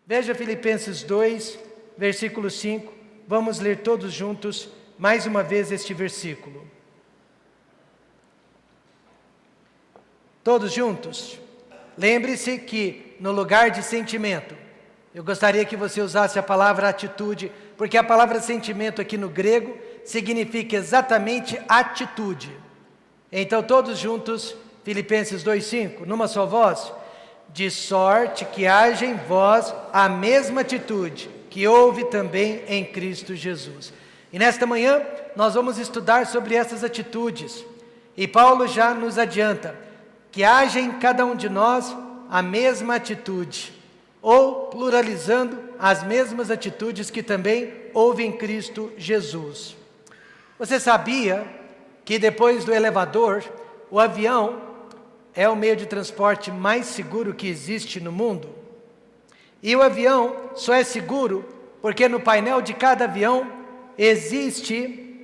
Veja Filipenses 2, versículo 5. Vamos ler todos juntos, mais uma vez, este versículo. Todos juntos? Lembre-se que no lugar de sentimento, eu gostaria que você usasse a palavra atitude, porque a palavra sentimento aqui no grego significa exatamente atitude. Então todos juntos, Filipenses 2,5, numa só voz. De sorte que haja em vós a mesma atitude que houve também em Cristo Jesus. E nesta manhã nós vamos estudar sobre essas atitudes. E Paulo já nos adianta que haja em cada um de nós a mesma atitude, ou pluralizando as mesmas atitudes que também houve em Cristo Jesus. Você sabia que depois do elevador, o avião é o meio de transporte mais seguro que existe no mundo? E o avião só é seguro porque no painel de cada avião existe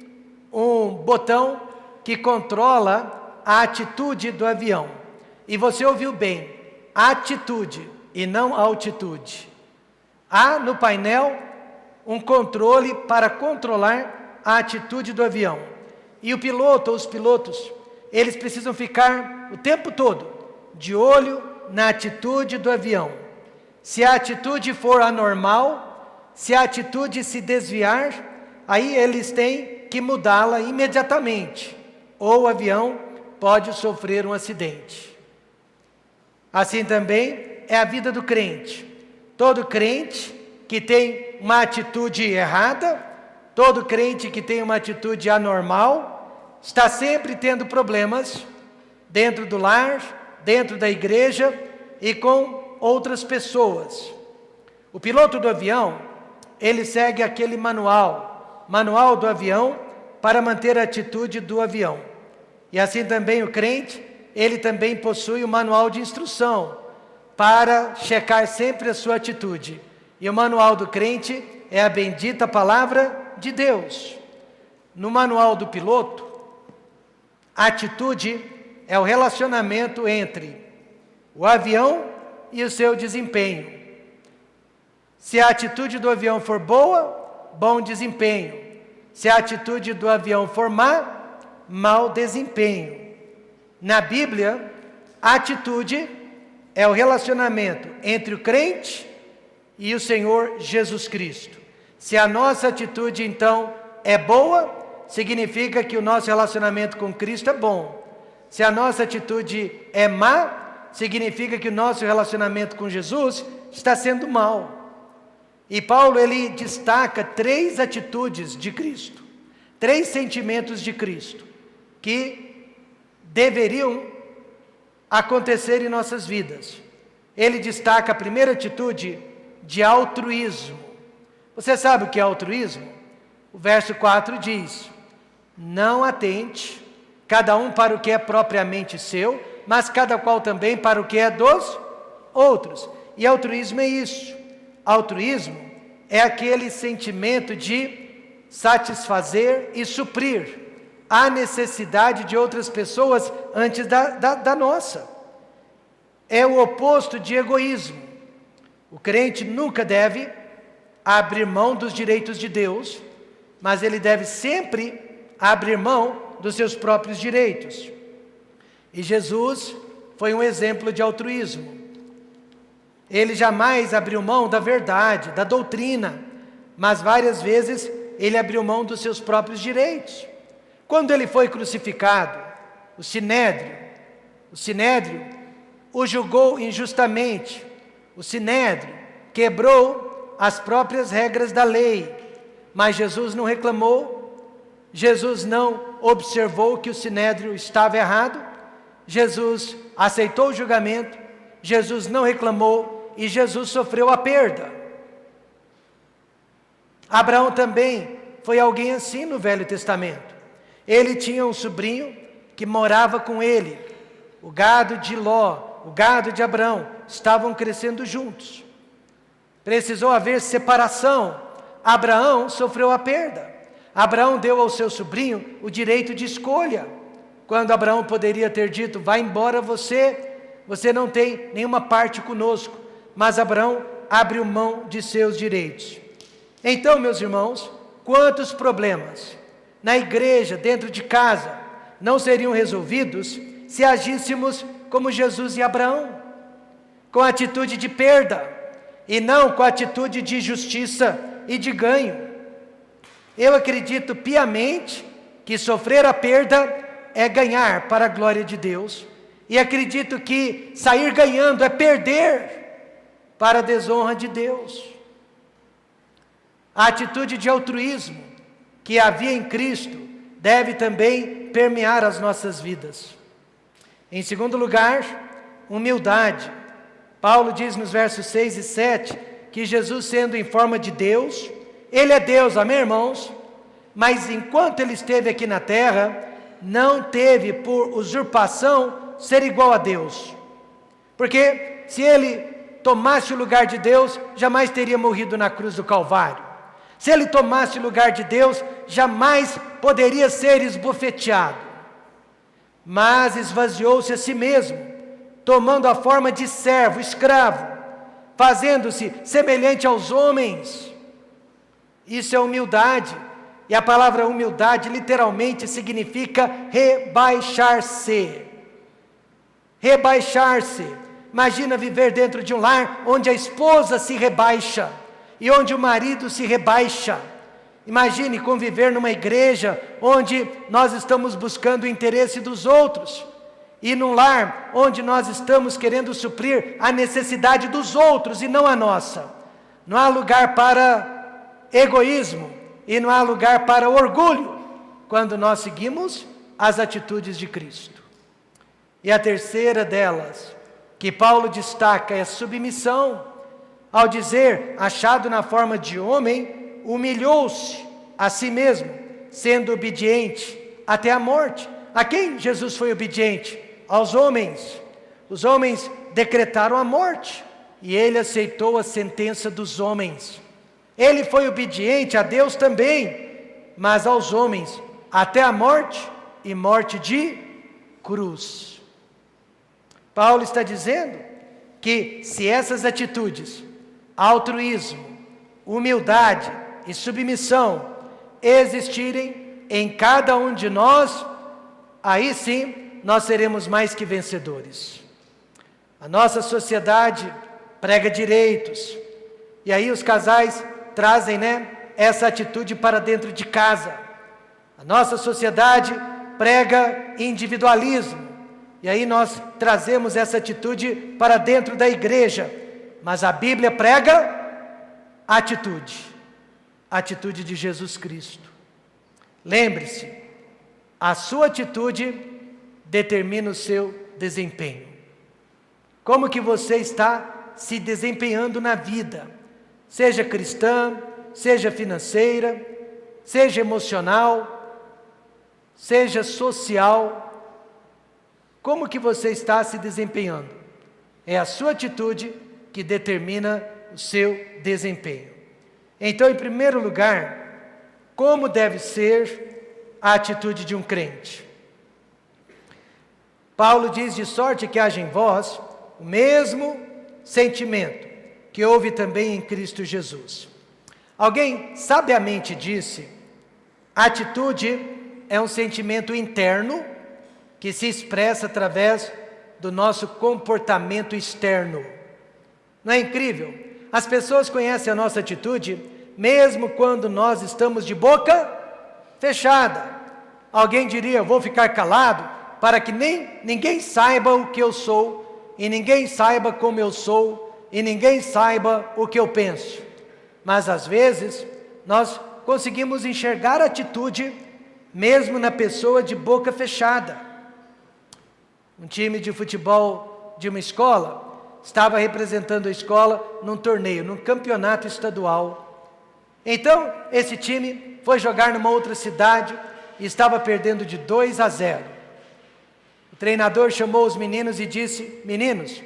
um botão que controla a atitude do avião. E você ouviu bem, atitude e não altitude. Há no painel um controle para controlar a atitude do avião. E o piloto ou os pilotos, eles precisam ficar o tempo todo de olho na atitude do avião. Se a atitude for anormal, se a atitude se desviar, aí eles têm que mudá-la imediatamente, ou o avião pode sofrer um acidente. Assim também é a vida do crente. Todo crente que tem uma atitude errada, todo crente que tem uma atitude anormal, está sempre tendo problemas dentro do lar, dentro da igreja e com outras pessoas. O piloto do avião, ele segue aquele manual do avião para manter a atitude do avião. E assim também o crente, ele também possui o manual de instrução para checar sempre a sua atitude. E o manual do crente é a bendita palavra de Deus. No manual do piloto, a atitude é o relacionamento entre o avião e o seu desempenho. Se a atitude do avião for boa, bom desempenho. Se a atitude do avião for má, mau desempenho. Na Bíblia, a atitude é o relacionamento entre o crente e o Senhor Jesus Cristo. Se a nossa atitude, então, é boa, significa que o nosso relacionamento com Cristo é bom. Se a nossa atitude é má, significa que o nosso relacionamento com Jesus está sendo mau. E Paulo, ele destaca 3 atitudes de Cristo, 3 sentimentos de Cristo, que deveriam acontecer em nossas vidas. Ele destaca a primeira atitude de altruísmo. Você sabe o que é altruísmo? O verso 4 diz: não atente, cada um para o que é propriamente seu, mas cada qual também para o que é dos outros. E altruísmo é isso. Altruísmo é aquele sentimento de satisfazer e suprir a necessidade de outras pessoas antes da nossa. É o oposto de egoísmo. O crente nunca deve abrir mão dos direitos de Deus, mas ele deve sempre abrir mão dos seus próprios direitos. E Jesus foi um exemplo de altruísmo. Ele jamais abriu mão da verdade, da doutrina, mas várias vezes ele abriu mão dos seus próprios direitos. Quando ele foi crucificado, o Sinédrio o julgou injustamente. O Sinédrio quebrou as próprias regras da lei, mas Jesus não reclamou, Jesus não observou que o Sinédrio estava errado, Jesus aceitou o julgamento, Jesus não reclamou e Jesus sofreu a perda. Abraão também foi alguém assim no Velho Testamento. Ele tinha um sobrinho que morava com ele. O gado de Ló, o gado de Abraão estavam crescendo juntos. Precisou haver separação. Abraão sofreu a perda. Abraão deu ao seu sobrinho o direito de escolha. Quando Abraão poderia ter dito: vai embora você não tem nenhuma parte conosco. Mas Abraão abriu mão de seus direitos. Então, meus irmãos, quantos problemas na igreja, dentro de casa, não seriam resolvidos se agíssemos como Jesus e Abraão, com a atitude de perda e não com a atitude de justiça e de ganho. Eu acredito piamente que sofrer a perda é ganhar para a glória de Deus, e acredito que sair ganhando é perder para a desonra de Deus. A atitude de altruísmo que havia em Cristo deve também permear as nossas vidas. Em segundo lugar, humildade. Paulo diz nos versos 6 e 7 que Jesus, sendo em forma de Deus, Ele é Deus, amém, irmãos? Mas enquanto Ele esteve aqui na terra, não teve por usurpação ser igual a Deus. Porque se Ele tomasse o lugar de Deus, jamais teria morrido na cruz do Calvário. Se Ele tomasse o lugar de Deus, jamais poderia ser esbofeteado. Mas esvaziou-se a si mesmo, tomando a forma de servo, escravo, fazendo-se semelhante aos homens. Isso é humildade. E a palavra humildade literalmente significa rebaixar-se. Rebaixar-se. Imagina viver dentro de um lar onde a esposa se rebaixa e onde o marido se rebaixa. Imagine conviver numa igreja onde nós estamos buscando o interesse dos outros, e num lar onde nós estamos querendo suprir a necessidade dos outros e não a nossa. Não há lugar para egoísmo e não há lugar para orgulho quando nós seguimos as atitudes de Cristo. E a terceira delas, que Paulo destaca, é a submissão. Ao dizer, achado na forma de homem, humilhou-se a si mesmo, sendo obediente até a morte. A quem Jesus foi obediente? Aos homens. Os homens decretaram a morte e ele aceitou a sentença dos homens. Ele foi obediente a Deus também, mas aos homens até a morte, e morte de cruz. Paulo está dizendo que se essas atitudes, altruísmo, humildade e submissão existirem em cada um de nós, aí sim nós seremos mais que vencedores. A nossa sociedade prega direitos, e aí os casais trazem, essa atitude para dentro de casa. A nossa sociedade prega individualismo, e aí nós trazemos essa atitude para dentro da igreja. Mas a Bíblia prega a atitude de Jesus Cristo. Lembre-se, a sua atitude determina o seu desempenho. Como que você está se desempenhando na vida? Seja cristã, seja financeira, seja emocional, seja social. Como que você está se desempenhando? É a sua atitude que determina o seu desempenho. Então, em primeiro lugar, como deve ser a atitude de um crente? Paulo diz: de sorte que haja em vós o mesmo sentimento que houve também em Cristo Jesus. Alguém sabiamente disse: atitude é um sentimento interno que se expressa através do nosso comportamento externo. Não é incrível? As pessoas conhecem a nossa atitude mesmo quando nós estamos de boca fechada. Alguém diria: eu vou ficar calado para que ninguém saiba o que eu sou, e ninguém saiba como eu sou, e ninguém saiba o que eu penso. Mas às vezes nós conseguimos enxergar a atitude mesmo na pessoa de boca fechada. Um time de futebol de uma escola estava representando a escola num torneio, num campeonato estadual. Então, esse time foi jogar numa outra cidade e estava perdendo de 2-0. O treinador chamou os meninos e disse: meninos,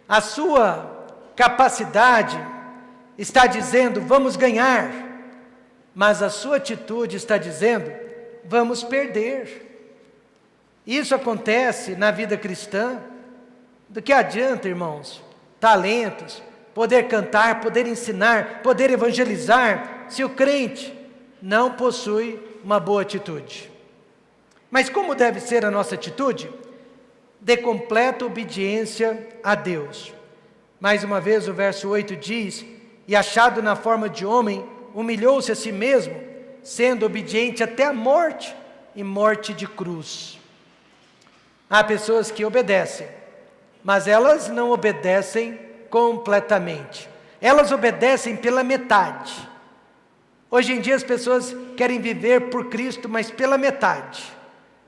a sua capacidade está dizendo vamos ganhar, mas a sua atitude está dizendo vamos perder. Isso acontece na vida cristã. Do que adianta, irmãos, talentos, poder cantar, poder ensinar, poder evangelizar, se o crente não possui uma boa atitude. Mas como deve ser a nossa atitude? De completa obediência a Deus. Mais uma vez o verso 8 diz: e achado na forma de homem, humilhou-se a si mesmo, sendo obediente até a morte, e morte de cruz. Há pessoas que obedecem, mas elas não obedecem completamente. Elas obedecem pela metade. Hoje em dia as pessoas querem viver por Cristo, mas pela metade.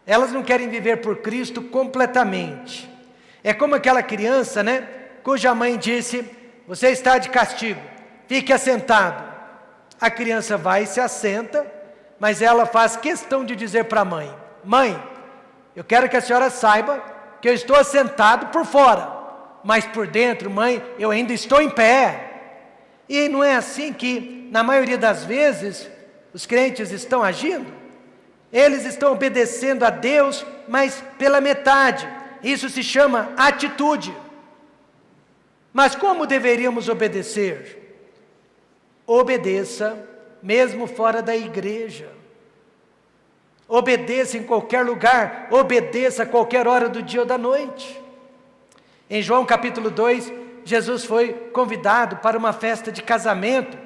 Elas não querem viver por Cristo completamente. É como aquela criança, né, cuja mãe disse: você está de castigo, fique assentado. A criança vai e se assenta, mas ela faz questão de dizer para a mãe: mãe, eu quero que a senhora saiba que eu estou assentado por fora, mas por dentro, mãe, eu ainda estou em pé. E não é assim que, na maioria das vezes, os crentes estão agindo? Eles estão obedecendo a Deus, mas pela metade. Isso se chama atitude. Mas como deveríamos obedecer? Obedeça mesmo fora da igreja. Obedeça em qualquer lugar, obedeça a qualquer hora do dia ou da noite. Em João capítulo 2, Jesus foi convidado para uma festa de casamento.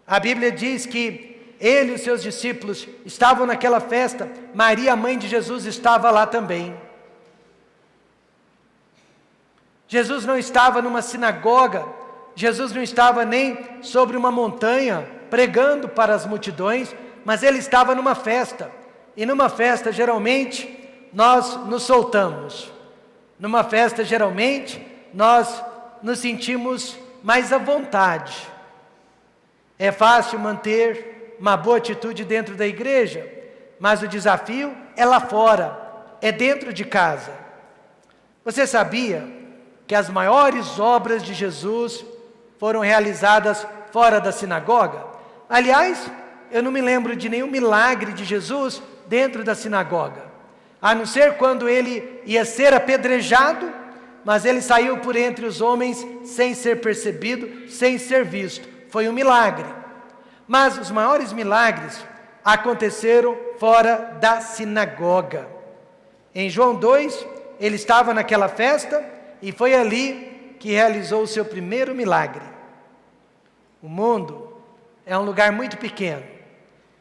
A Bíblia diz que ele e os seus discípulos estavam naquela festa. Maria, a mãe de Jesus, estava lá também. Jesus não estava numa sinagoga, Jesus não estava nem sobre uma montanha pregando para as multidões, mas ele estava numa festa. E numa festa, geralmente, nós nos soltamos. Numa festa, geralmente, nós nos sentimos mais à vontade. É fácil manter uma boa atitude dentro da igreja, mas o desafio é lá fora, é dentro de casa. Você sabia que as maiores obras de Jesus foram realizadas fora da sinagoga? Aliás, eu não me lembro de nenhum milagre de Jesus dentro da sinagoga, a não ser quando ele ia ser apedrejado, mas ele saiu por entre os homens sem ser percebido, sem ser visto. Foi um milagre. Mas os maiores milagres aconteceram fora da sinagoga. Em João 2, ele estava naquela festa e foi ali que realizou o seu primeiro milagre. O mundo é um lugar muito pequeno.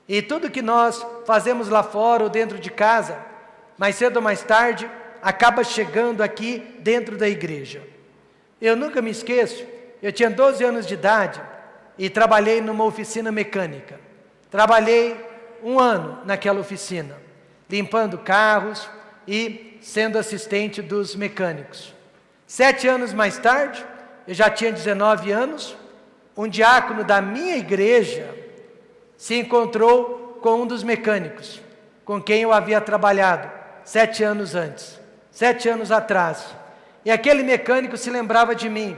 E tudo que nós fazemos lá fora ou dentro de casa, mais cedo ou mais tarde, acaba chegando aqui dentro da igreja. Eu nunca me esqueço, eu tinha 12 anos de idade e trabalhei numa oficina mecânica. Trabalhei 1 ano naquela oficina, limpando carros e sendo assistente dos mecânicos. 7 anos mais tarde, eu já tinha 19 anos, um diácono da minha igreja se encontrou com um dos mecânicos, com quem eu havia trabalhado 7 anos antes, 7 anos atrás. E aquele mecânico se lembrava de mim.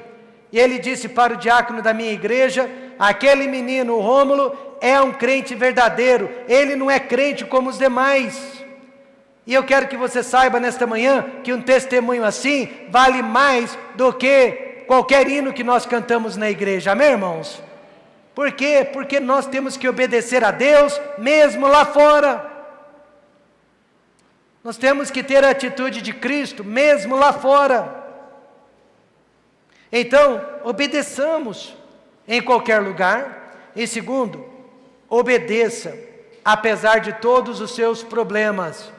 E ele disse para o diácono da minha igreja: aquele menino, o Rômulo, é um crente verdadeiro, ele não é crente como os demais. E eu quero que você saiba nesta manhã que um testemunho assim vale mais do que qualquer hino que nós cantamos na igreja. Amém, irmãos? Por quê? Porque nós temos que obedecer a Deus mesmo lá fora. Nós temos que ter a atitude de Cristo mesmo lá fora. Então, obedeçamos em qualquer lugar. E segundo, obedeça apesar de todos os seus problemas.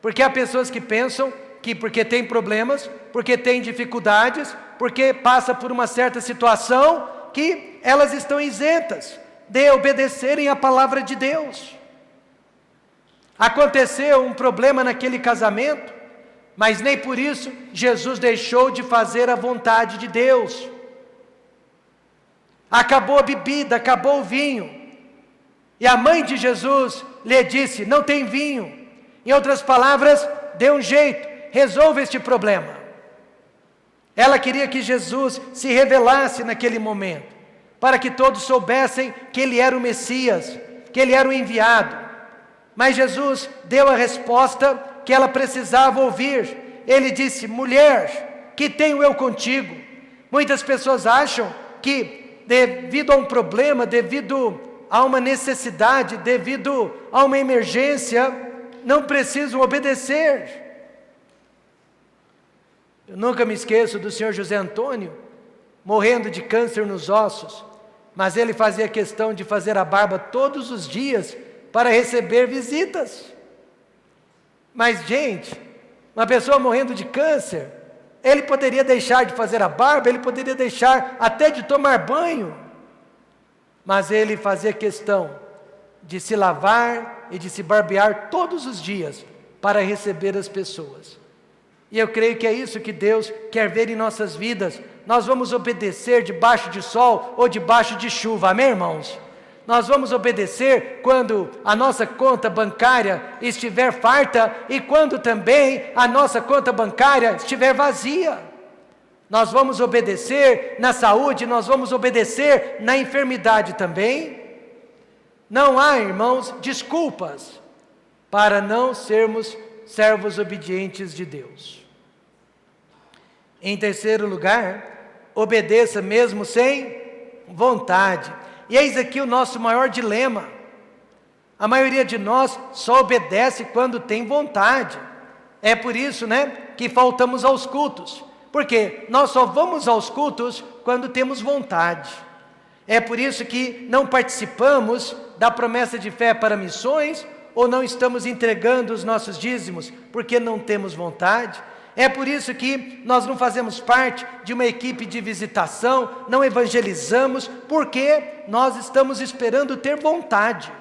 Porque há pessoas que pensam que porque tem problemas, porque tem dificuldades, porque passa por uma certa situação, que elas estão isentas de obedecerem a palavra de Deus. Aconteceu um problema naquele casamento, mas nem por isso Jesus deixou de fazer a vontade de Deus. Acabou a bebida, acabou o vinho, e a mãe de Jesus lhe disse: não tem vinho. Em outras palavras, dê um jeito, resolva este problema. Ela queria que Jesus se revelasse naquele momento, para que todos soubessem que Ele era o Messias, que Ele era o enviado. Mas Jesus deu a resposta que ela precisava ouvir. Ele disse: mulher, que tenho eu contigo? Muitas pessoas acham que devido a um problema, devido a uma necessidade, devido a uma emergência, não precisam obedecer. Eu nunca me esqueço do senhor José Antônio, morrendo de câncer nos ossos, mas ele fazia questão de fazer a barba todos os dias para receber visitas. Mas, gente, uma pessoa morrendo de câncer, ele poderia deixar de fazer a barba, ele poderia deixar até de tomar banho, mas ele fazia questão de se lavar e de se barbear todos os dias para receber as pessoas. E eu creio que é isso que Deus quer ver em nossas vidas. Nós vamos obedecer debaixo de sol ou debaixo de chuva, amém, irmãos? Nós vamos obedecer quando a nossa conta bancária estiver farta e quando também a nossa conta bancária estiver vazia. Nós vamos obedecer na saúde, nós vamos obedecer na enfermidade também. Não há, irmãos, desculpas para não sermos servos obedientes de Deus. Em terceiro lugar, obedeça mesmo sem vontade. E eis aqui o nosso maior dilema. A maioria de nós só obedece quando tem vontade. É por isso, que faltamos aos cultos. Porque nós só vamos aos cultos quando temos vontade. É por isso que não participamos da promessa de fé para missões, ou não estamos entregando os nossos dízimos, porque não temos vontade. É por isso que nós não fazemos parte de uma equipe de visitação, não evangelizamos, porque nós estamos esperando ter vontade.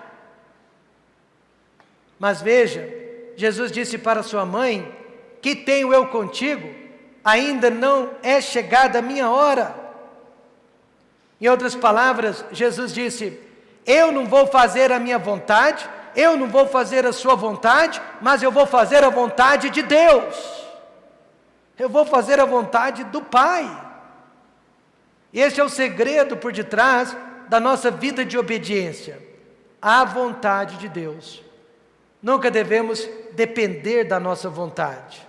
Mas veja, Jesus disse para sua mãe: que tenho eu contigo? Ainda não é chegada a minha hora. Em outras palavras, Jesus disse: eu não vou fazer a minha vontade, eu não vou fazer a sua vontade, mas eu vou fazer a vontade de Deus. Eu vou fazer a vontade do Pai. Esse é o segredo por detrás da nossa vida de obediência. A vontade de Deus. Nunca devemos depender da nossa vontade.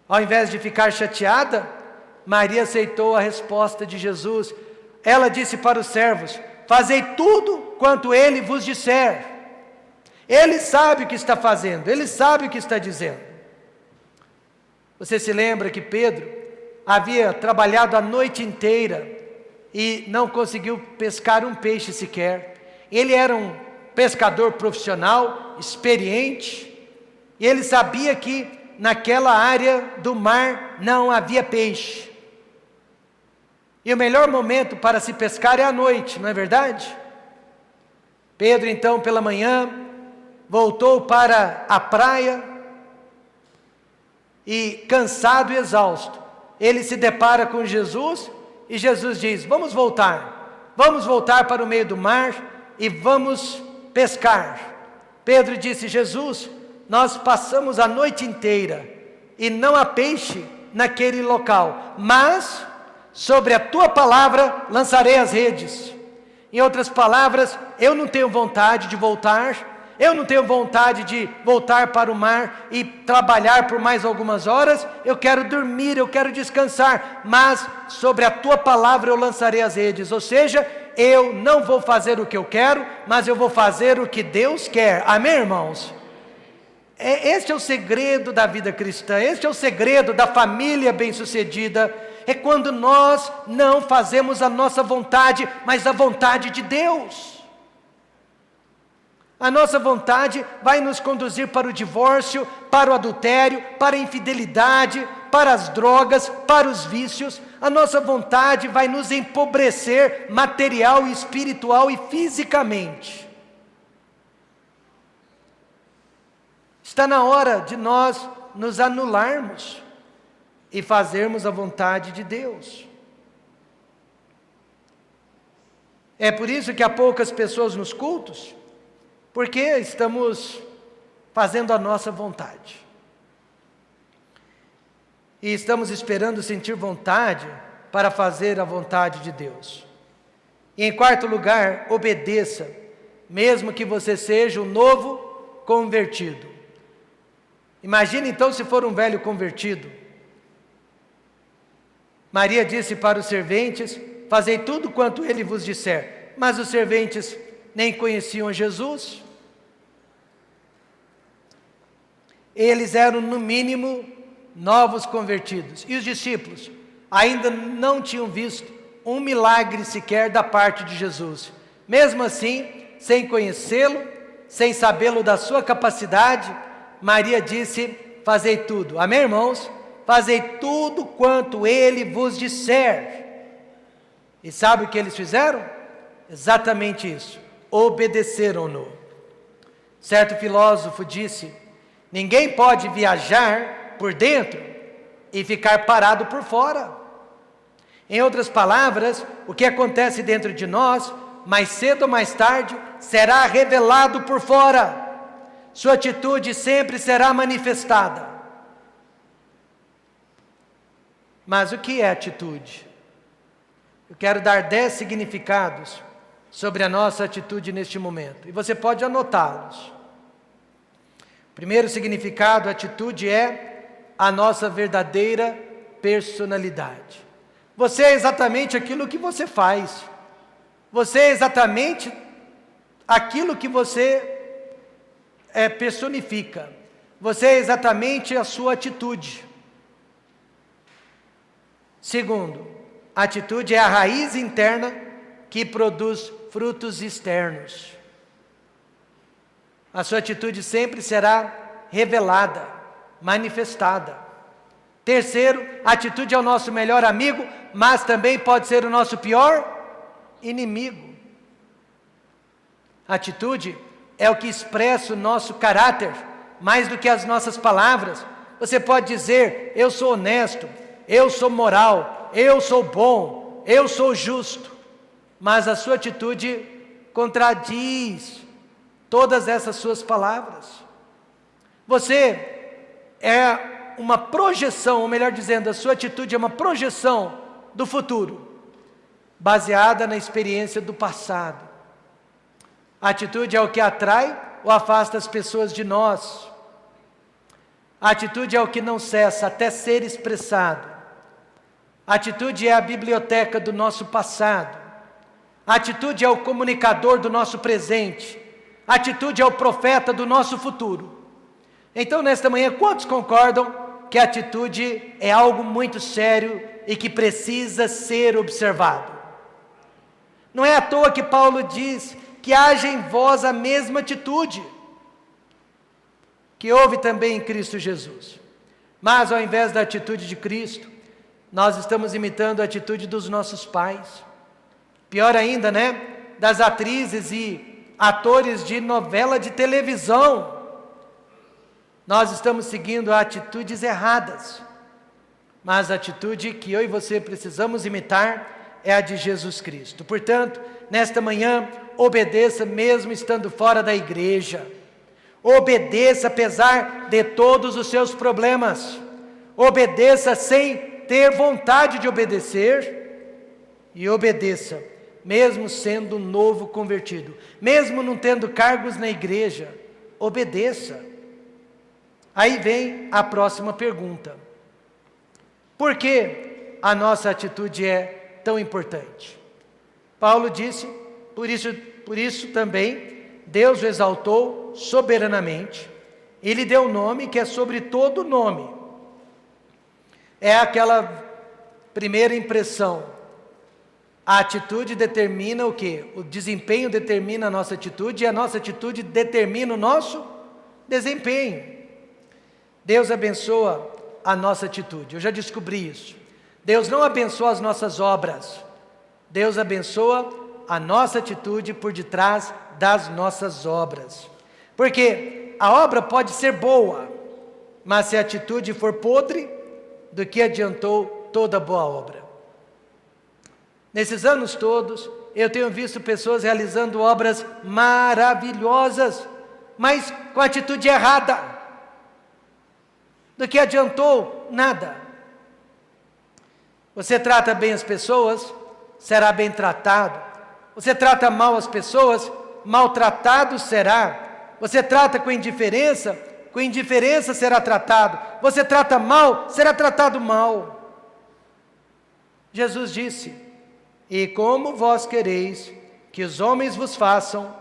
Ao invés de ficar chateada, Maria aceitou a resposta de Jesus. Ela disse para os servos: fazei tudo quanto Ele vos disser. Ele sabe o que está fazendo, Ele sabe o que está dizendo. Você se lembra que Pedro havia trabalhado a noite inteira e não conseguiu pescar um peixe sequer. Ele era um pescador profissional, experiente, e ele sabia que naquela área do mar não havia peixe. E o melhor momento para se pescar é à noite, não é verdade? Pedro então pela manhã voltou para a praia e cansado e exausto, ele se depara com Jesus e Jesus diz: vamos voltar para o meio do mar e vamos pescar. Pedro disse: Jesus, nós passamos a noite inteira e não há peixe naquele local, mas sobre a tua palavra lançarei as redes. Em outras palavras, eu não tenho vontade de voltar, eu não tenho vontade de voltar para o mar e trabalhar por mais algumas horas, eu quero dormir, eu quero descansar, mas sobre a tua palavra eu lançarei as redes. Ou seja, eu não vou fazer o que eu quero, mas eu vou fazer o que Deus quer. Amém, irmãos? Este é o segredo da vida cristã, este é o segredo da família bem-sucedida. É quando nós não fazemos a nossa vontade, mas a vontade de Deus. A nossa vontade vai nos conduzir para o divórcio, para o adultério, para a infidelidade, para as drogas, para os vícios. A nossa vontade vai nos empobrecer material, espiritual e fisicamente. Está na hora de nós nos anularmos e fazermos a vontade de Deus. É por isso que há poucas pessoas nos cultos, porque estamos fazendo a nossa vontade. E estamos esperando sentir vontade para fazer a vontade de Deus. E em quarto lugar, obedeça, mesmo que você seja um novo convertido. Imagine então se for um velho convertido. Maria disse para os serventes: fazei tudo quanto ele vos disser. Mas os serventes nem conheciam Jesus. Eles eram, no mínimo, novos convertidos. E os discípulos ainda não tinham visto um milagre sequer da parte de Jesus. Mesmo assim, sem conhecê-lo, sem sabê-lo da sua capacidade, Maria disse: fazei tudo. Amém, irmãos? Fazei tudo quanto ele vos disser. E sabe o que eles fizeram? Exatamente isso. Obedeceram-no. Certo filósofo disse: ninguém pode viajar por dentro e ficar parado por fora. Em outras palavras, o que acontece dentro de nós, mais cedo ou mais tarde, será revelado por fora. Sua atitude sempre será manifestada. Mas o que é atitude? Eu quero dar 10 significados sobre a nossa atitude neste momento. E você pode anotá-los. O primeiro significado, atitude, é a nossa verdadeira personalidade. Você é exatamente aquilo que você faz. Você é exatamente aquilo que você personifica. Você é exatamente a sua atitude. Segundo, a atitude é a raiz interna que produz frutos externos. A sua atitude sempre será revelada, manifestada. Terceiro, a atitude é o nosso melhor amigo, mas também pode ser o nosso pior inimigo. A atitude é o que expressa o nosso caráter, mais do que as nossas palavras. Você pode dizer: eu sou honesto, eu sou moral, eu sou bom, eu sou justo. Mas a sua atitude contradiz todas essas suas palavras. Você é uma projeção, ou melhor dizendo, a sua atitude é uma projeção do futuro, baseada na experiência do passado. A atitude é o que atrai ou afasta as pessoas de nós. A atitude é o que não cessa até ser expressado. A atitude é a biblioteca do nosso passado. A atitude é o comunicador do nosso presente. A atitude é o profeta do nosso futuro. Então, nesta manhã, quantos concordam que a atitude é algo muito sério e que precisa ser observado? Não é à toa que Paulo diz que haja em vós a mesma atitude que houve também em Cristo Jesus. Mas, ao invés da atitude de Cristo, nós estamos imitando a atitude dos nossos pais. Pior ainda, né? Das atrizes e atores de novela de televisão. Nós estamos seguindo atitudes erradas. Mas a atitude que eu e você precisamos imitar é a de Jesus Cristo. Portanto, nesta manhã, obedeça mesmo estando fora da igreja. Obedeça apesar de todos os seus problemas. Obedeça sem ter vontade de obedecer, e obedeça mesmo sendo um novo convertido, mesmo não tendo cargos na igreja. Obedeça. Aí vem a próxima pergunta: por que a nossa atitude é tão importante? Paulo disse: por isso também Deus o exaltou soberanamente, e lhe deu um nome que é sobre todo nome. É aquela primeira impressão. A atitude determina o quê? O desempenho determina a nossa atitude, e a nossa atitude determina o nosso desempenho. Deus abençoa a nossa atitude. Eu já descobri isso. Deus não abençoa as nossas obras. Deus abençoa a nossa atitude por detrás das nossas obras. Porque a obra pode ser boa, mas se a atitude for podre, do que adiantou toda boa obra? Nesses anos todos, eu tenho visto pessoas realizando obras maravilhosas, mas com a atitude errada. Do que adiantou? Nada. Você trata bem as pessoas, será bem tratado. Você trata mal as pessoas, maltratado será. Você trata com indiferença será tratado. Você trata mal, será tratado mal. Jesus disse: e como vós quereis que os homens vos façam,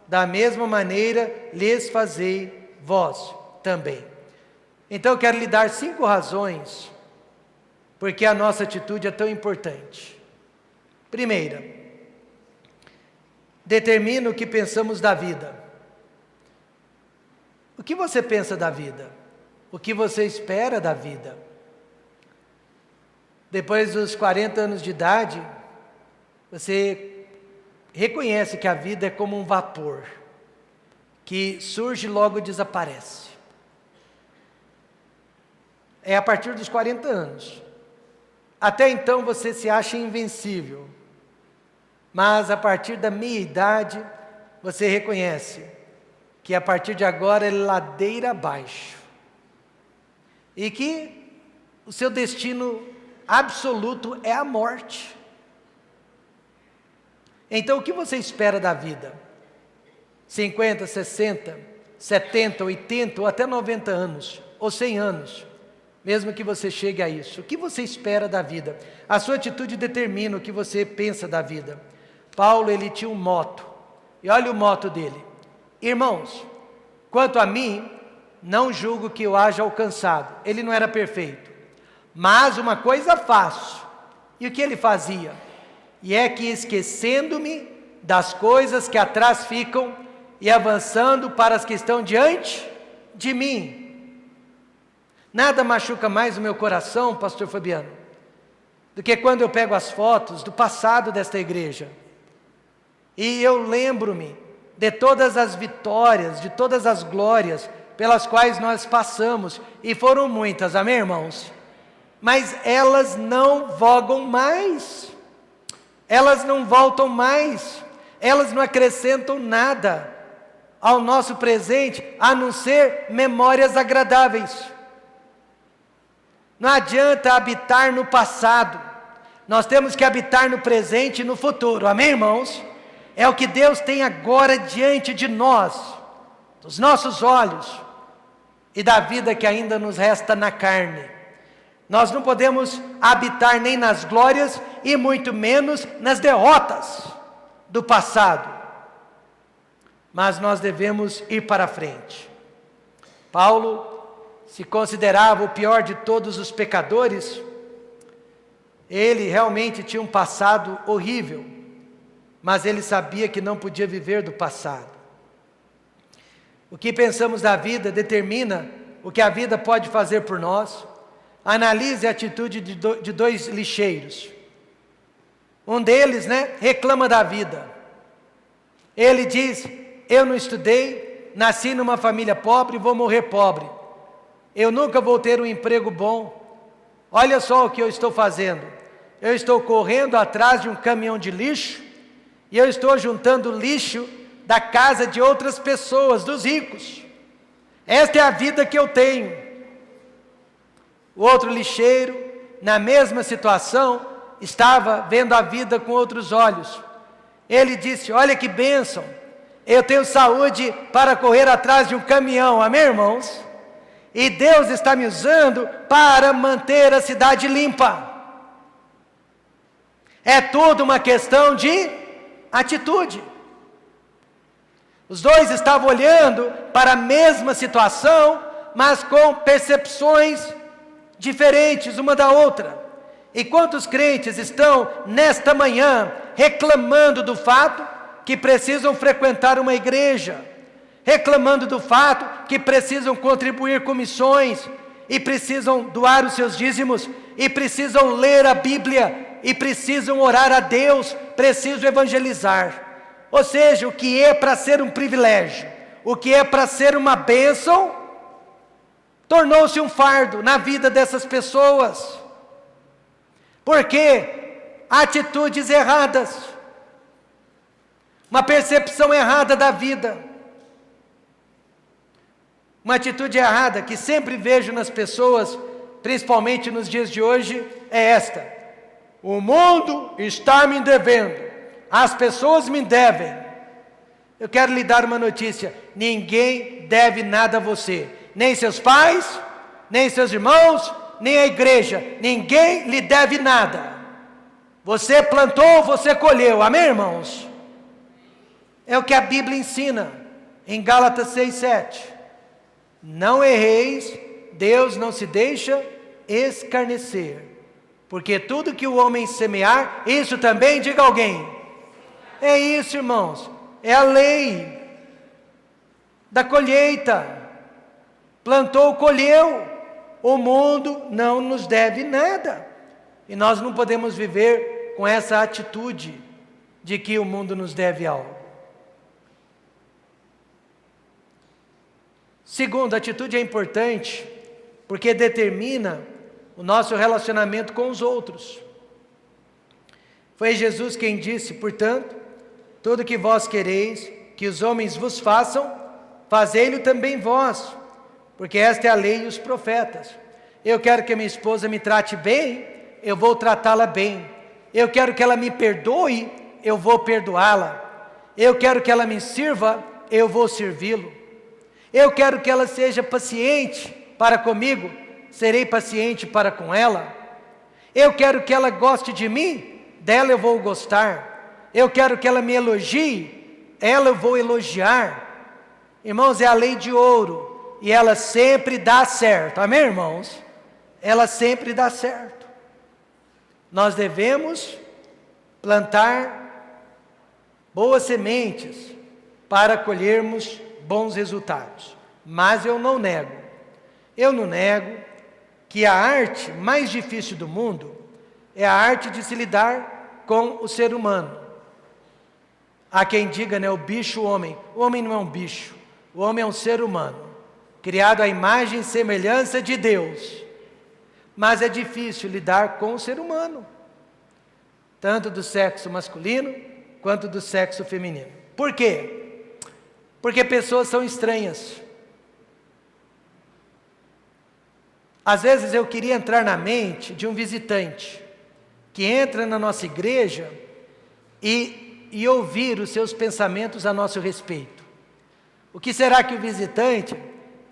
da mesma maneira lhes fazei vós também. Então eu quero lhe dar 5 razões porque a nossa atitude é tão importante. Primeira, determina o que pensamos da vida. O que você pensa da vida? O que você espera da vida? Depois dos 40 anos de idade, você reconhece que a vida é como um vapor, que surge e logo desaparece. É a partir dos 40 anos. Até então você se acha invencível. Mas a partir da meia idade, você reconhece que a partir de agora é ladeira abaixo. E que o seu destino absoluto é a morte. Então o que você espera da vida? 50, 60, 70, 80 ou até 90 anos, ou 100 anos, mesmo que você chegue a isso. O que você espera da vida? A sua atitude determina o que você pensa da vida. Paulo, ele tinha um moto, e olha o moto dele: irmãos, quanto a mim, não julgo que eu haja alcançado. Ele não era perfeito, mas uma coisa faço. E o que ele fazia? E é que, esquecendo-me das coisas que atrás ficam e avançando para as que estão diante de mim. Nada machuca mais o meu coração, pastor Fabiano, do que quando eu pego as fotos do passado desta igreja e eu lembro-me de todas as vitórias, de todas as glórias pelas quais nós passamos, e foram muitas, amém, irmãos? Mas elas não vogam mais, elas não voltam mais, elas não acrescentam nada ao nosso presente, a não ser memórias agradáveis. Não adianta habitar no passado, nós temos que habitar no presente e no futuro, amém, irmãos? É o que Deus tem agora diante de nós, dos nossos olhos e da vida que ainda nos resta na carne. Nós não podemos habitar nem nas glórias e muito menos nas derrotas do passado, mas nós devemos ir para frente. Paulo se considerava o pior de todos os pecadores. Ele realmente tinha um passado horrível, mas ele sabia que não podia viver do passado. O que pensamos da vida determina o que a vida pode fazer por nós. Analise a atitude de 2 lixeiros. Um deles, reclama da vida. Ele diz: eu não estudei, nasci numa família pobre, vou morrer pobre. Eu nunca vou ter um emprego bom. Olha só o que eu estou fazendo. Eu estou correndo atrás de um caminhão de lixo, e eu estou juntando lixo da casa de outras pessoas, dos ricos. Esta é a vida que eu tenho. O outro lixeiro, na mesma situação, estava vendo a vida com outros olhos. Ele disse: olha que bênção, eu tenho saúde para correr atrás de um caminhão, amém, irmãos? E Deus está me usando para manter a cidade limpa. É tudo uma questão de atitude. Os dois estavam olhando para a mesma situação, mas com percepções diferentes uma da outra. E quantos crentes estão nesta manhã reclamando do fato que precisam frequentar uma igreja, reclamando do fato que precisam contribuir com missões, e precisam doar os seus dízimos, e precisam ler a Bíblia, e precisam orar a Deus, precisam evangelizar. Ou seja, o que é para ser um privilégio, o que é para ser uma bênção, tornou-se um fardo na vida dessas pessoas. Por quê? Atitudes erradas, uma percepção errada da vida. Uma atitude errada que sempre vejo nas pessoas, principalmente nos dias de hoje, é esta: o mundo está me devendo, as pessoas me devem. Eu quero lhe dar uma notícia: ninguém deve nada a você, nem seus pais, nem seus irmãos, nem a igreja. Ninguém lhe deve nada. Você plantou, você colheu. Amém, irmãos? É o que a Bíblia ensina em Gálatas 6:7. Não erreis, Deus não se deixa escarnecer, porque tudo que o homem semear, isso também, diga alguém. É isso, irmãos, é a lei da colheita. Plantou, colheu. O mundo não nos deve nada, e nós não podemos viver com essa atitude de que o mundo nos deve algo. Segundo, a atitude é importante porque determina o nosso relacionamento com os outros. Foi Jesus quem disse, portanto, tudo que vós quereis que os homens vos façam, fazei-lo também vós, porque esta é a lei e os profetas. Eu quero que a minha esposa me trate bem, eu vou tratá-la bem. Eu quero que ela me perdoe, eu vou perdoá-la. Eu quero que ela me sirva, eu vou servi-lo. Eu quero que ela seja paciente para comigo, serei paciente para com ela. Eu quero que ela goste de mim, dela eu vou gostar. Eu quero que ela me elogie, ela eu vou elogiar. Irmãos, é a lei de ouro, e ela sempre dá certo. Amém, irmãos? Ela sempre dá certo. Nós devemos plantar boas sementes para colhermos bons resultados. Mas eu não nego que a arte mais difícil do mundo é a arte de se lidar com o ser humano. Há quem diga, né, o bicho, o homem. O homem não é um bicho, o homem é um ser humano, criado à imagem e semelhança de Deus. Mas é difícil lidar com o ser humano, tanto do sexo masculino quanto do sexo feminino. Por quê? Porque pessoas são estranhas. Às vezes eu queria entrar na mente de um visitante que entra na nossa igreja e ouvir os seus pensamentos a nosso respeito. O que será que o visitante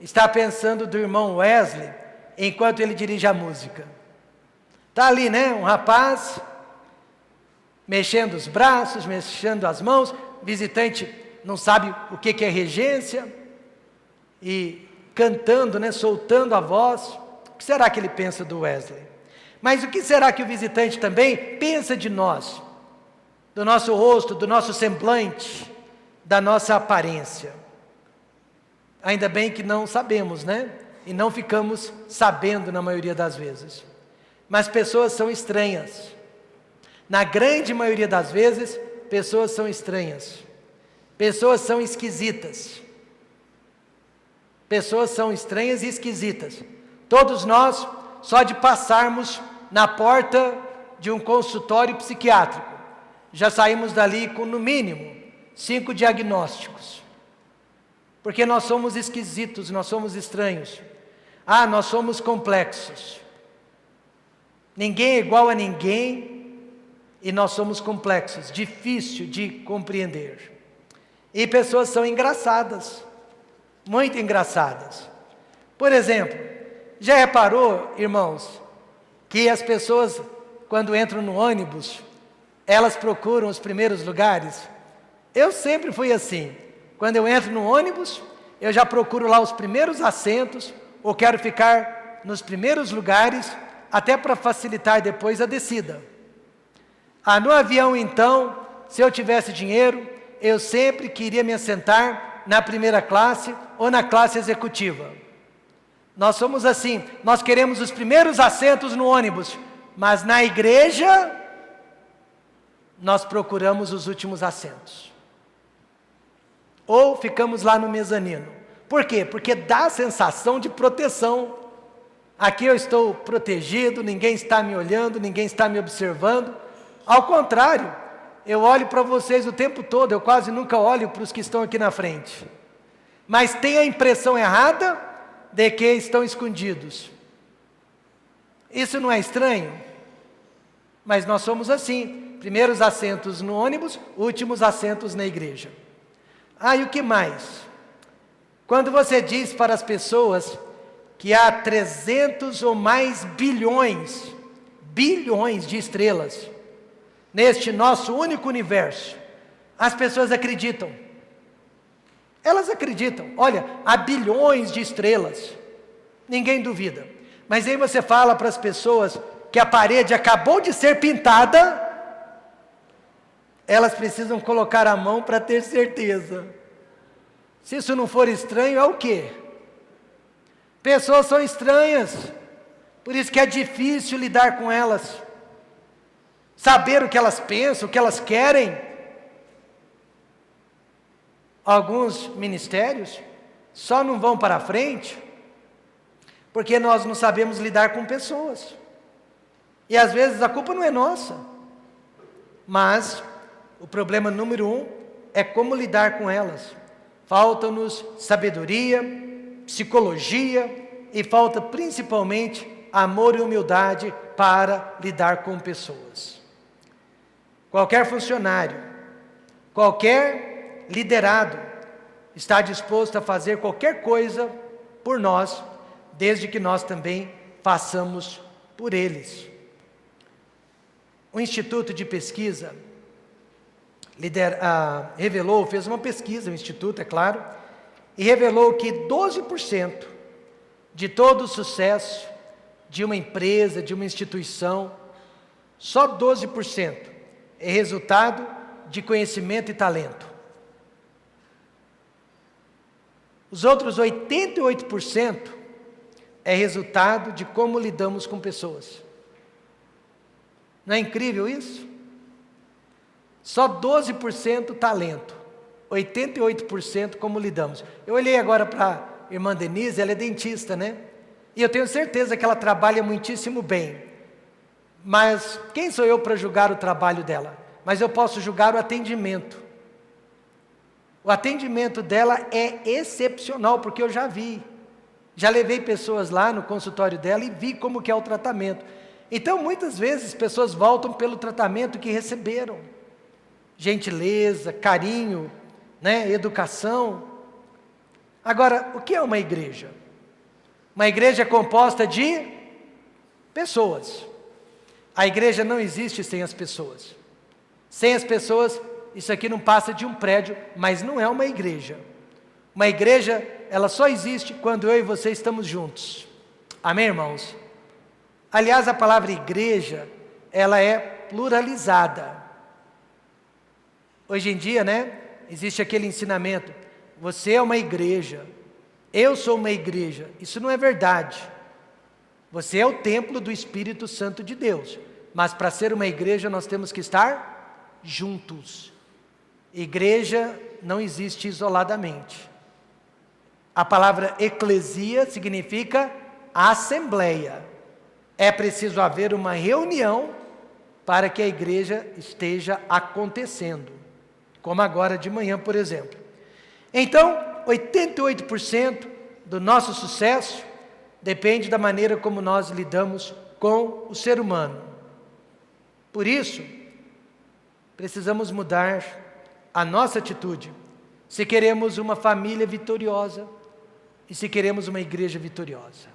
está pensando do irmão Wesley enquanto ele dirige a música? Está ali, né? Um rapaz mexendo os braços, mexendo as mãos. O visitante não sabe o que é regência e cantando, né? Soltando a voz. O que será que ele pensa do Wesley? Mas o que será que o visitante também pensa de nós? Do nosso rosto, do nosso semblante, da nossa aparência? Ainda bem que não sabemos, né? E não ficamos sabendo na maioria das vezes. Mas pessoas são estranhas. Na grande maioria das vezes, pessoas são estranhas. Pessoas são esquisitas. Pessoas são estranhas e esquisitas. Todos nós, só de passarmos na porta de um consultório psiquiátrico, já saímos dali com, no mínimo, 5 diagnósticos. Porque nós somos esquisitos, nós somos estranhos. Nós somos complexos. Ninguém é igual a ninguém e nós somos complexos, difícil de compreender. E pessoas são engraçadas, muito engraçadas. Por exemplo, já reparou, irmãos, que as pessoas, quando entram no ônibus, elas procuram os primeiros lugares? Eu sempre fui assim. Quando eu entro no ônibus, eu já procuro lá os primeiros assentos, ou quero ficar nos primeiros lugares, até para facilitar depois a descida. No avião, então, se eu tivesse dinheiro, eu sempre queria me assentar na primeira classe ou na classe executiva. Nós somos assim, nós queremos os primeiros assentos no ônibus, mas na igreja, nós procuramos os últimos assentos. Ou ficamos lá no mezanino. Por quê? Porque dá a sensação de proteção. Aqui eu estou protegido, ninguém está me olhando, ninguém está me observando. Ao contrário, eu olho para vocês o tempo todo, eu quase nunca olho para os que estão aqui na frente. Mas tem a impressão errada de que estão escondidos. Isso não é estranho? Mas nós somos assim, primeiros assentos no ônibus, últimos assentos na igreja. E o que mais? Quando você diz para as pessoas que há 300 ou mais bilhões de estrelas, neste nosso único universo, as pessoas acreditam. Elas acreditam. Olha, há bilhões de estrelas. Ninguém duvida. Mas aí você fala para as pessoas que a parede acabou de ser pintada, elas precisam colocar a mão para ter certeza. Se isso não for estranho, é o quê? Pessoas são estranhas, por isso que é difícil lidar com elas, saber o que elas pensam, o que elas querem. Alguns ministérios só não vão para frente, porque nós não sabemos lidar com pessoas, e às vezes a culpa não é nossa, mas o problema número 1 é como lidar com elas. Falta-nos sabedoria, psicologia e falta principalmente amor e humildade para lidar com pessoas. Qualquer funcionário, qualquer liderado está disposto a fazer qualquer coisa por nós, desde que nós também façamos por eles. O Instituto de Pesquisa revelou, fez uma pesquisa, o Instituto, é claro, e revelou que 12% de todo o sucesso de uma empresa, de uma instituição, só 12% é resultado de conhecimento e talento. Os outros 88% é resultado de como lidamos com pessoas. Não é incrível isso? Só 12% talento, 88% como lidamos. Eu olhei agora para a irmã Denise, ela é dentista, né? E eu tenho certeza que ela trabalha muitíssimo bem. Mas quem sou eu para julgar o trabalho dela? Mas eu posso julgar o atendimento. O atendimento dela é excepcional, porque eu já vi. Já levei pessoas lá no consultório dela e vi como que é o tratamento. Então, muitas vezes, pessoas voltam pelo tratamento que receberam. Gentileza, carinho, né, educação. Agora, o que é uma igreja? Uma igreja é composta de pessoas. A igreja não existe sem as pessoas. Sem as pessoas, isso aqui não passa de um prédio, mas não é uma igreja. Uma igreja, ela só existe quando eu e você estamos juntos. Amém, irmãos? Aliás, a palavra igreja, ela é pluralizada. Hoje em dia, né, existe aquele ensinamento, você é uma igreja, eu sou uma igreja. Isso não é verdade. Você é o templo do Espírito Santo de Deus, mas para ser uma igreja nós temos que estar juntos. Igreja não existe isoladamente. A palavra eclesia significa assembleia. É preciso haver uma reunião para que a igreja esteja acontecendo, como agora de manhã, por exemplo. Então, 88% do nosso sucesso depende da maneira como nós lidamos com o ser humano. Por isso, precisamos mudar a nossa atitude, se queremos uma família vitoriosa e se queremos uma igreja vitoriosa.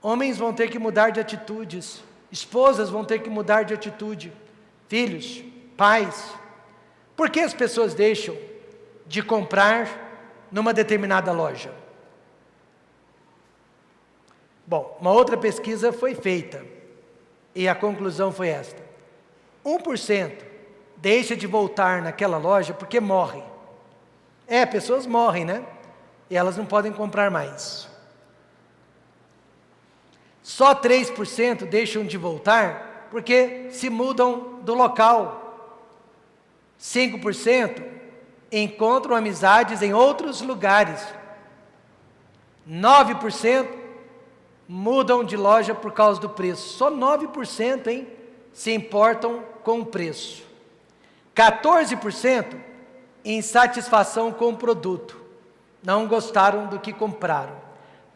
Homens vão ter que mudar de atitudes, esposas vão ter que mudar de atitude, filhos, pais. Por que as pessoas deixam de comprar numa determinada loja? Bom, uma outra pesquisa foi feita e a conclusão foi esta: 1% deixa de voltar naquela loja porque morre. Pessoas morrem, né? E elas não podem comprar mais. Só 3% deixam de voltar porque se mudam do local. 5% encontram amizades em outros lugares. 9% mudam de loja por causa do preço. Só 9%, hein, se importam com o preço. 14% insatisfação com o produto. Não gostaram do que compraram.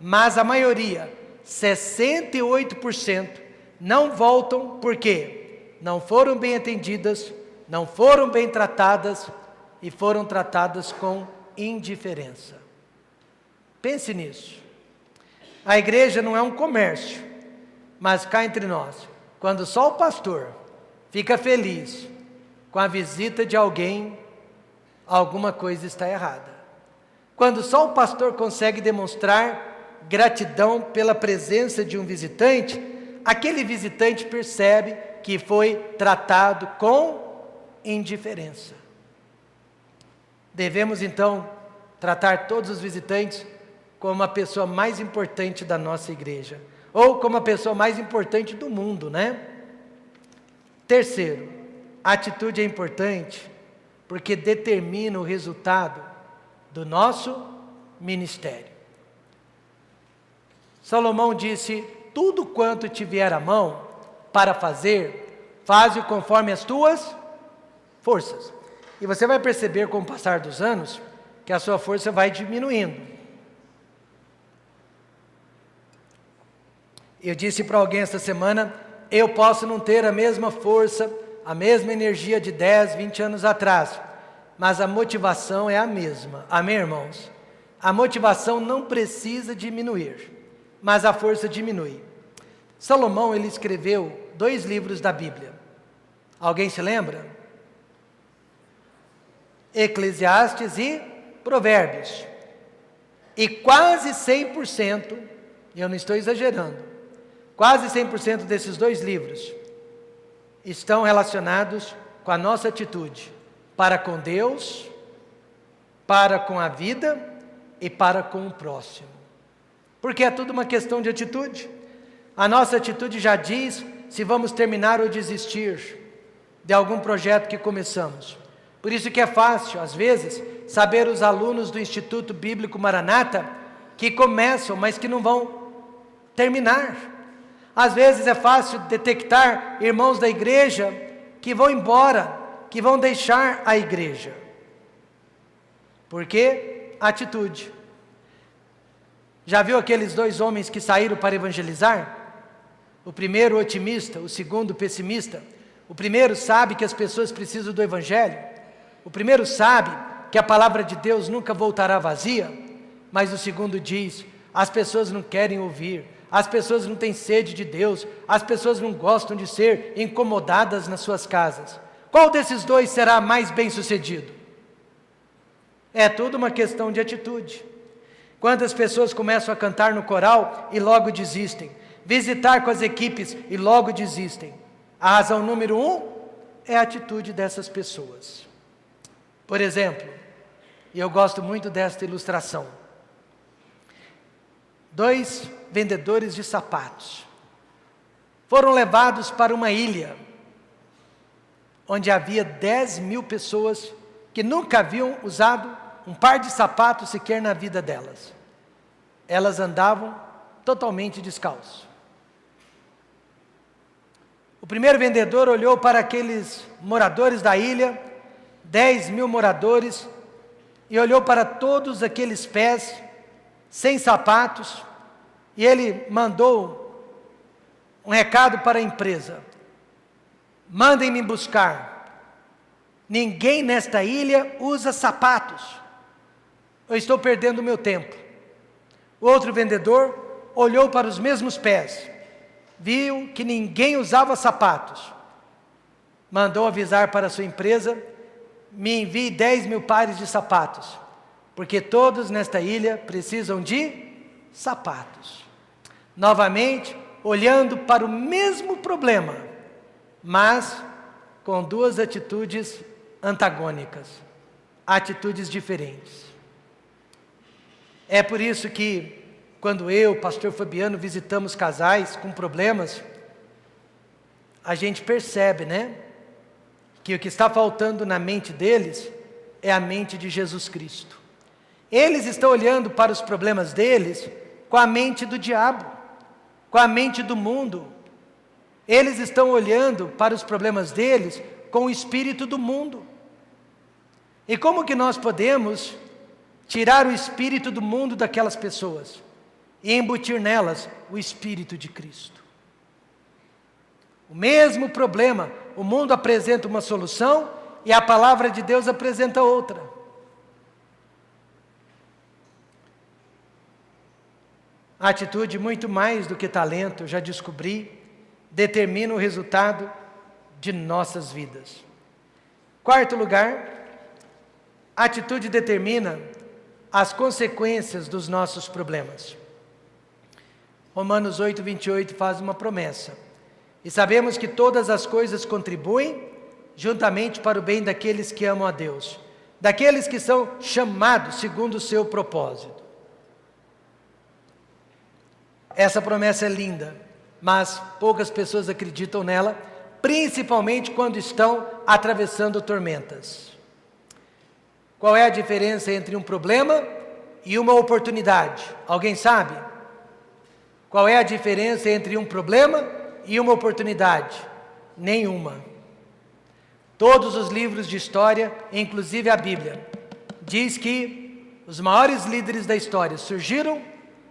Mas a maioria, 68%, não voltam porque não foram bem atendidas, não foram bem tratadas e foram tratadas com indiferença. Pense nisso. A igreja não é um comércio, mas cá entre nós, quando só o pastor fica feliz com a visita de alguém, alguma coisa está errada. Quando só o pastor consegue demonstrar gratidão pela presença de um visitante, aquele visitante percebe que foi tratado com indiferença. Devemos então tratar todos os visitantes como a pessoa mais importante da nossa igreja, ou como a pessoa mais importante do mundo, né? Terceiro, a atitude é importante porque determina o resultado do nosso ministério. Salomão disse: tudo quanto te vier à mão para fazer, faze-o conforme as tuas forças. E você vai perceber com o passar dos anos que a sua força vai diminuindo. Eu disse para alguém esta semana: eu posso não ter a mesma força, a mesma energia de 10, 20 anos atrás, mas a motivação é a mesma. Amém, irmãos? A motivação não precisa diminuir, mas a força diminui. Salomão, ele escreveu 2 livros da Bíblia. Alguém se lembra? Eclesiastes e Provérbios. E quase 100%, eu não estou exagerando, quase 100% desses 2 livros estão relacionados com a nossa atitude para com Deus, para com a vida e para com o próximo. Porque é tudo uma questão de atitude. A nossa atitude já diz se vamos terminar ou desistir de algum projeto que começamos. Por isso que é fácil, às vezes, saber os alunos do Instituto Bíblico Maranata que começam, mas que não vão terminar. Às vezes é fácil detectar irmãos da igreja que vão embora, que vão deixar a igreja. Por quê? Atitude. Já viu aqueles 2 homens que saíram para evangelizar? O primeiro otimista, o segundo pessimista. O primeiro sabe que as pessoas precisam do evangelho. O primeiro sabe que a palavra de Deus nunca voltará vazia. Mas o segundo diz: as pessoas não querem ouvir, as pessoas não têm sede de Deus, as pessoas não gostam de ser incomodadas nas suas casas. Qual desses 2 será mais bem sucedido? É tudo uma questão de atitude. Quantas pessoas começam a cantar no coral e logo desistem, visitar com as equipes e logo desistem? A razão número 1 é a atitude dessas pessoas. Por exemplo, e eu gosto muito desta ilustração, 2 vendedores de sapatos foram levados para uma ilha onde havia 10.000 pessoas que nunca haviam usado um par de sapatos sequer na vida delas. Elas andavam totalmente descalços. O primeiro vendedor olhou para aqueles moradores da ilha, 10.000 moradores, e olhou para todos aqueles pés sem sapatos, e ele mandou um recado para a empresa: mandem me buscar, ninguém nesta ilha usa sapatos, eu estou perdendo o meu tempo. O outro vendedor olhou para os mesmos pés, viu que ninguém usava sapatos, mandou avisar para a sua empresa: me envie 10.000 pares de sapatos, porque todos nesta ilha precisam de sapatos. Novamente, olhando para o mesmo problema, mas com 2 atitudes antagônicas, atitudes diferentes. É por isso que, quando eu, pastor Fabiano, visitamos casais com problemas, a gente percebe, né, que o que está faltando na mente deles é a mente de Jesus Cristo. Eles estão olhando para os problemas deles com a mente do diabo, com a mente do mundo. Eles estão olhando para os problemas deles com o espírito do mundo. E como que nós podemos tirar o espírito do mundo daquelas pessoas e embutir nelas o espírito de Cristo? O mesmo problema, o mundo apresenta uma solução e a palavra de Deus apresenta outra. A atitude, muito mais do que talento, eu já descobri, determina o resultado de nossas vidas. Quarto lugar, a atitude determina as consequências dos nossos problemas. Romanos 8, 28 faz uma promessa. E sabemos que todas as coisas contribuem juntamente para o bem daqueles que amam a Deus, daqueles que são chamados segundo o seu propósito. Essa promessa é linda, mas poucas pessoas acreditam nela, principalmente quando estão atravessando tormentas. Qual é a diferença entre um problema e uma oportunidade? Alguém sabe? Qual é a diferença entre um problema e uma oportunidade? Nenhuma. Todos os livros de história, inclusive a Bíblia, diz que os maiores líderes da história surgiram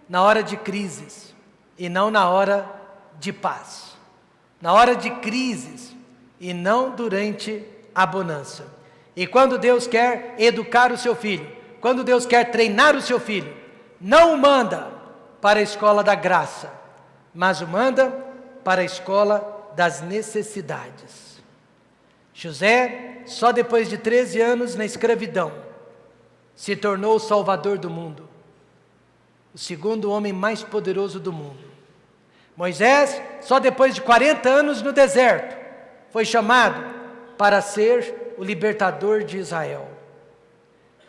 na hora de crises e não na hora de paz. Na hora de crises e não durante a bonança. E quando Deus quer educar o seu filho, quando Deus quer treinar o seu filho, não o manda para a escola da graça, mas o manda para a escola das necessidades. José, só depois de 13 anos na escravidão, se tornou o salvador do mundo, o segundo homem mais poderoso do mundo. Moisés, só depois de 40 anos no deserto, foi chamado para ser o libertador de Israel.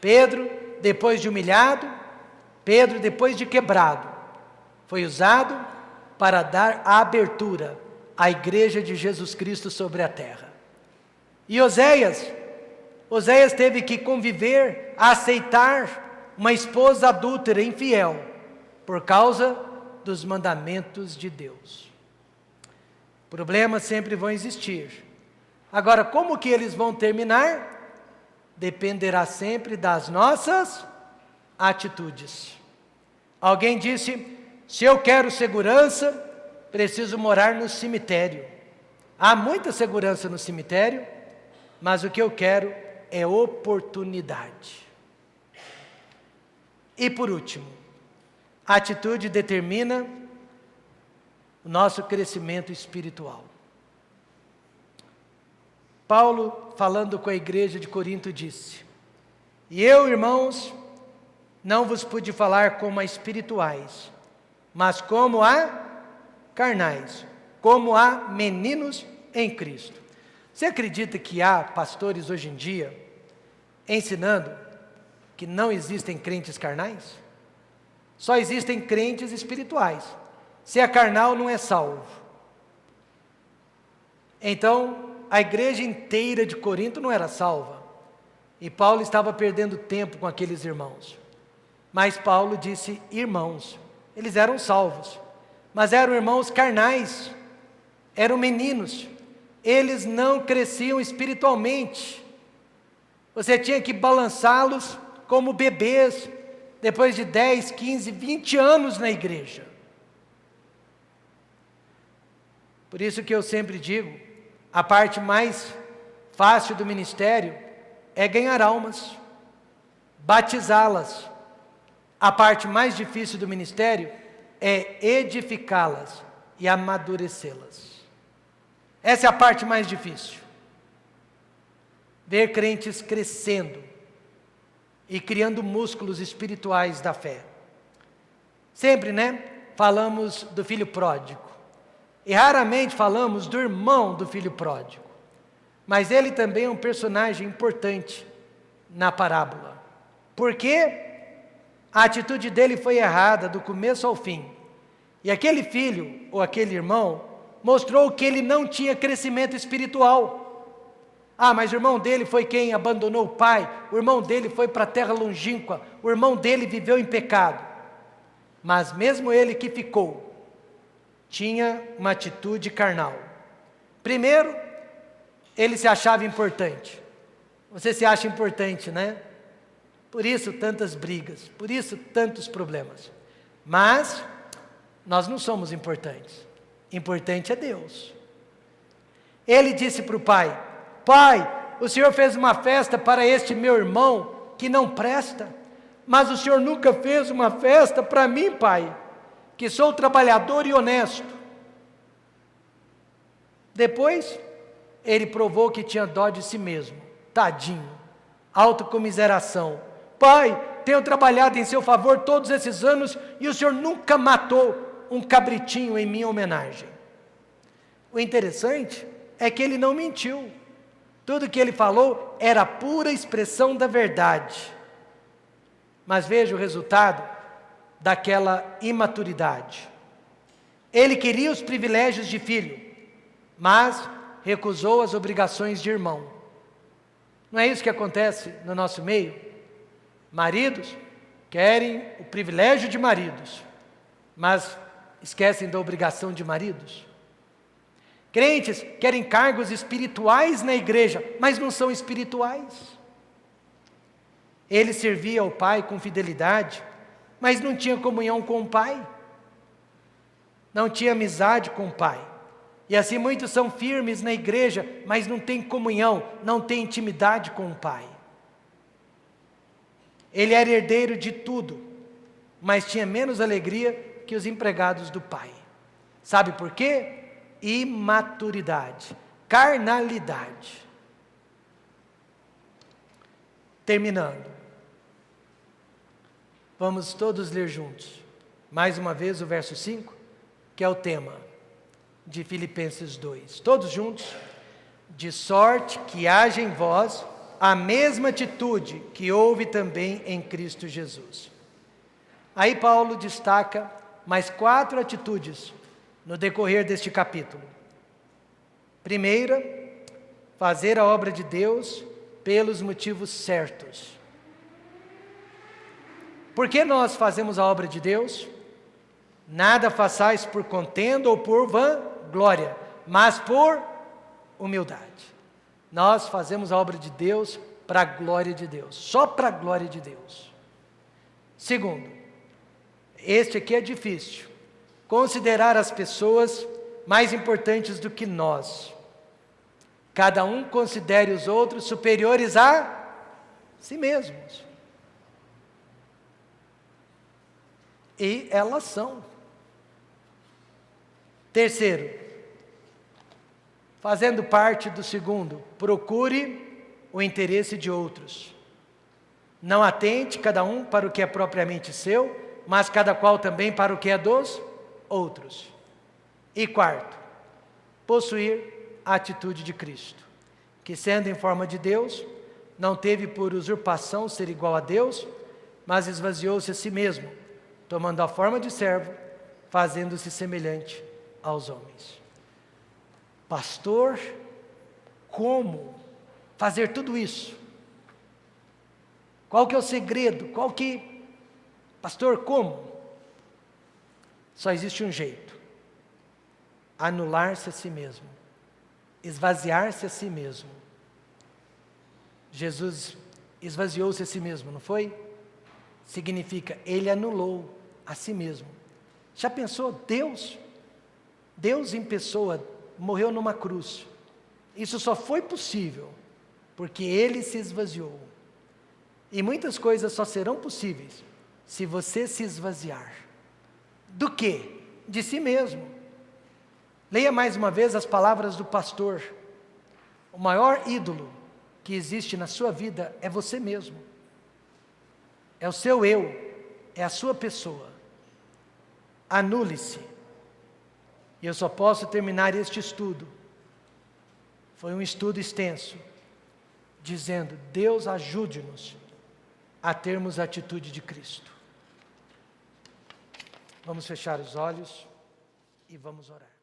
Pedro, depois de humilhado, Pedro, depois de quebrado, foi usado para dar a abertura à igreja de Jesus Cristo sobre a terra. E Oséias teve que conviver, aceitar uma esposa adúltera, infiel, por causa dos mandamentos de Deus. Problemas sempre vão existir. Agora, como que eles vão terminar? Dependerá sempre das nossas atitudes. Alguém disse: se eu quero segurança, preciso morar no cemitério. Há muita segurança no cemitério, mas o que eu quero é oportunidade. E por último, a atitude determina o nosso crescimento espiritual. Paulo, falando com a igreja de Corinto, disse: e eu, irmãos, não vos pude falar como a espirituais, mas como a carnais, como a meninos em Cristo. Você acredita que há pastores hoje em dia ensinando que não existem crentes carnais? Só existem crentes espirituais. Se é carnal, não é salvo. Então, a igreja inteira de Corinto não era salva. E Paulo estava perdendo tempo com aqueles irmãos. Mas Paulo disse irmãos. Eles eram salvos, mas eram irmãos carnais, eram meninos. Eles não cresciam espiritualmente. Você tinha que balançá-los como bebês, depois de 10, 15, 20 anos na igreja. Por isso que eu sempre digo, a parte mais fácil do ministério é ganhar almas, batizá-las. A parte mais difícil do ministério é edificá-las e amadurecê-las. Essa é a parte mais difícil. Ver crentes crescendo e criando músculos espirituais da fé. Sempre, falamos do filho pródigo. E raramente falamos do irmão do filho pródigo. Mas ele também é um personagem importante na parábola. Porque a atitude dele foi errada do começo ao fim. E aquele filho, ou aquele irmão, mostrou que ele não tinha crescimento espiritual. Ah, mas o irmão dele foi quem abandonou o pai, o irmão dele foi para a terra longínqua, o irmão dele viveu em pecado. Mas mesmo ele que ficou, tinha uma atitude carnal. Primeiro, ele se achava importante. Você se acha importante, né? Por isso tantas brigas, por isso tantos problemas. Mas nós não somos importantes. Importante é Deus. Ele disse para o pai: pai, o senhor fez uma festa para este meu irmão que não presta, mas o senhor nunca fez uma festa para mim, pai, que sou trabalhador e honesto. Depois, ele provou que tinha dó de si mesmo. Tadinho, autocomiseração. Pai, tenho trabalhado em seu favor todos esses anos e o senhor nunca matou um cabritinho em minha homenagem. O interessante é que ele não mentiu. Tudo que ele falou era pura expressão da verdade. Mas veja o resultado daquela imaturidade. Ele queria os privilégios de filho, mas recusou as obrigações de irmão. Não é isso que acontece no nosso meio? Maridos querem o privilégio de maridos, mas esquecem da obrigação de maridos. Crentes querem cargos espirituais na igreja, mas não são espirituais. Ele servia ao Pai com fidelidade, mas não tinha comunhão com o Pai. Não tinha amizade com o Pai. E assim muitos são firmes na igreja, mas não têm comunhão, não têm intimidade com o Pai. Ele era herdeiro de tudo, mas tinha menos alegria que os empregados do Pai. Sabe por quê? Imaturidade, carnalidade. Terminando. Vamos todos ler juntos. Mais uma vez o verso 5, que é o tema de Filipenses 2. Todos juntos. De sorte que haja em vós a mesma atitude que houve também em Cristo Jesus. Aí Paulo destaca mais 4 atitudes no decorrer deste capítulo. Primeira, fazer a obra de Deus pelos motivos certos. Por que nós fazemos a obra de Deus? Nada façais por contenda ou por vanglória, mas por humildade. Nós fazemos a obra de Deus para a glória de Deus, só para a glória de Deus. Segundo, este aqui é difícil, considerar as pessoas mais importantes do que nós. Cada um considere os outros superiores a si mesmos. E elas são. Terceiro, fazendo parte do segundo, procure o interesse de outros. Não atente cada um para o que é propriamente seu, mas cada qual também para o que é dos outros. E quarto, possuir a atitude de Cristo, que sendo em forma de Deus, não teve por usurpação ser igual a Deus, mas esvaziou-se a si mesmo, tomando a forma de servo, fazendo-se semelhante aos homens. Pastor, como fazer tudo isso? Qual que é o segredo? Pastor, como? Só existe um jeito: anular-se a si mesmo, esvaziar-se a si mesmo. Jesus esvaziou-se a si mesmo, não foi? Significa, ele anulou a si mesmo. Já pensou? Deus em pessoa morreu numa cruz. Isso só foi possível porque ele se esvaziou. E muitas coisas só serão possíveis se você se esvaziar. Do quê? De si mesmo. Leia mais uma vez as palavras do pastor. O maior ídolo que existe na sua vida é você mesmo. É o seu eu, é a sua pessoa. Anule-se. E eu só posso terminar este estudo. Foi um estudo extenso, dizendo: Deus ajude-nos a termos a atitude de Cristo. Vamos fechar os olhos e vamos orar.